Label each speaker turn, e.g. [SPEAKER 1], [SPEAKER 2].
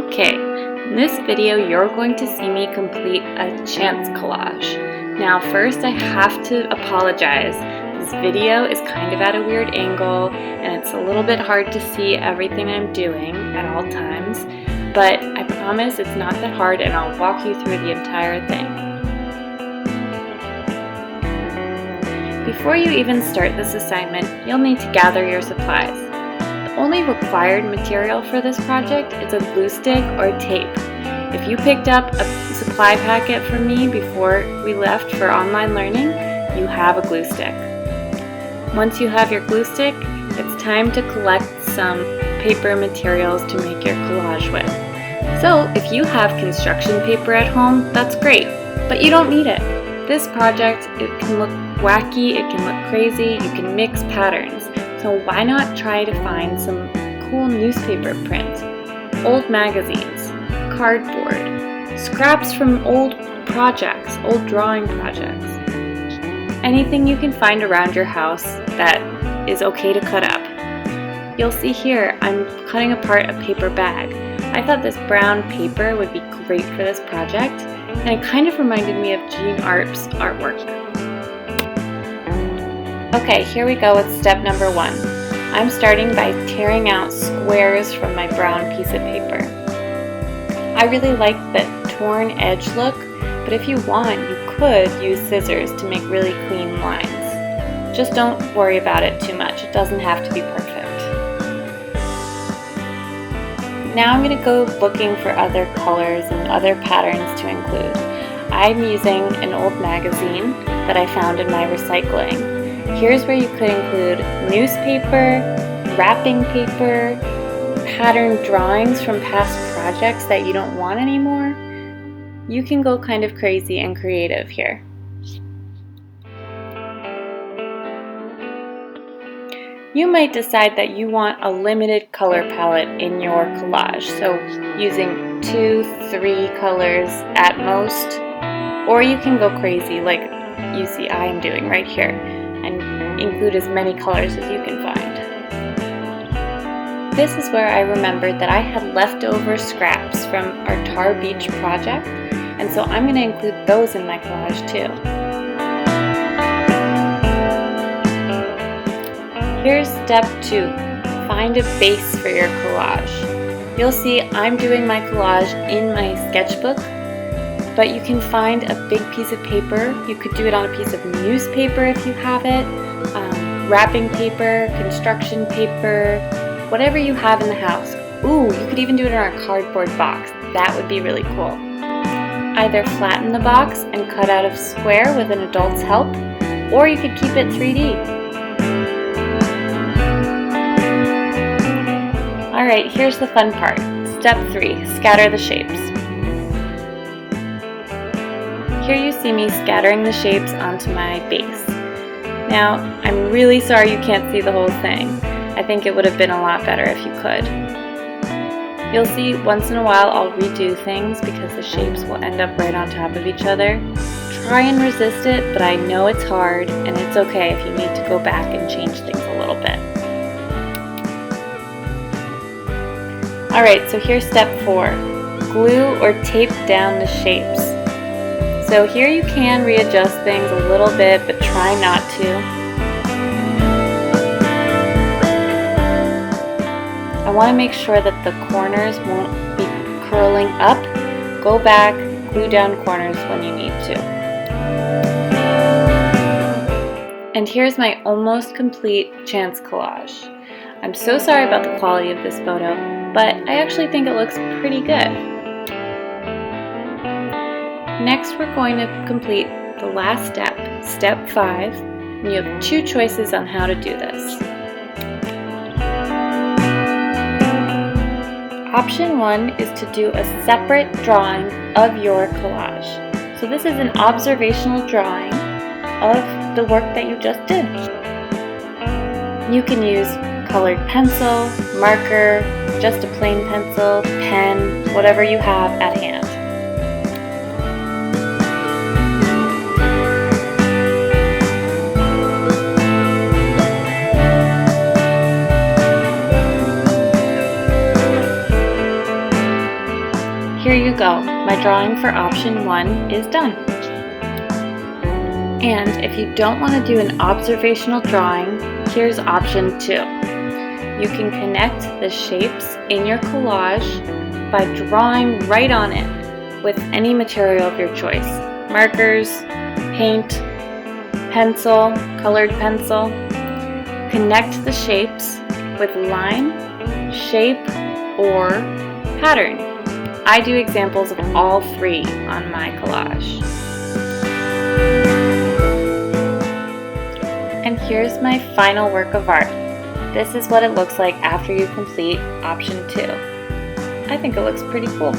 [SPEAKER 1] Okay, in this video you're going to see me complete a chance collage. Now first I have to apologize. This video is kind of at a weird angle and it's a little bit hard to see everything I'm doing at all times, but I promise it's not that hard and I'll walk you through the entire thing. Before you even start this assignment, you'll need to gather your supplies. The only required material for this project is a glue stick or tape. If you picked up a supply packet from me before we left for online learning, you have a glue stick. Once you have your glue stick, it's time to collect some paper materials to make your collage with. So if you have construction paper at home, that's great, but you don't need it. This project, it can look wacky, it can look crazy, you can mix patterns. So why not try to find some cool newspaper print, old magazines, cardboard, scraps from old projects, old drawing projects. Anything you can find around your house that is okay to cut up. You'll see here I'm cutting apart a paper bag. I thought this brown paper would be great for this project, and it kind of reminded me of Jean Arp's artwork. Okay, here we go with step number 1. I'm starting by tearing out squares from my brown piece of paper. I really like the torn edge look, but if you want, you could use scissors to make really clean lines. Just don't worry about it too much. It doesn't have to be perfect. Now I'm going to go looking for other colors and other patterns to include. I'm using an old magazine that I found in my recycling. Here's where you could include newspaper, wrapping paper, pattern drawings from past projects that you don't want anymore. You can go kind of crazy and creative here. You might decide that you want a limited color palette in your collage, so using 2-3 colors at most, or you can go crazy like you see I am doing right here and include as many colors as you can find. This is where I remembered that I had leftover scraps from our Tar Beach project, and so I'm going to include those in my collage too. Here's step 2. Find a base for your collage. You'll see I'm doing my collage in my sketchbook, but you can find a big piece of paper. You could do it on a piece of newspaper if you have it, wrapping paper, construction paper, whatever you have in the house. Ooh, you could even do it on a cardboard box. That would be really cool. Either flatten the box and cut out a square with an adult's help, or you could keep it 3D. Alright, here's the fun part. Step 3, scatter the shapes. Here you see me scattering the shapes onto my base. Now, I'm really sorry you can't see the whole thing. I think it would have been a lot better if you could. You'll see once in a while I'll redo things because the shapes will end up right on top of each other. Try and resist it, but I know it's hard and it's okay if you need to go back and change things a little bit. Alright, so here's step 4. Glue or tape down the shapes. So here you can readjust things a little bit, but try not to. I want to make sure that the corners won't be curling up. Go back, glue down corners when you need to. And here's my almost complete chance collage. I'm so sorry about the quality of this photo, but I actually think it looks pretty good. Next, we're going to complete the last step, step 5, and you have 2 choices on how to do this. Option 1 is to do a separate drawing of your collage. So this is an observational drawing of the work that you just did. You can use colored pencil, marker, just a plain pencil, pen, whatever you have at hand. here you go. My drawing for option 1 is done. And if you don't want to do an observational drawing, here's option 2. You can connect the shapes in your collage by drawing right on it with any material of your choice. Markers, paint, pencil, colored pencil. Connect the shapes with line, shape, or pattern. I do examples of all 3 on my collage. And here's my final work of art. This is what it looks like after you complete option 2. I think it looks pretty cool.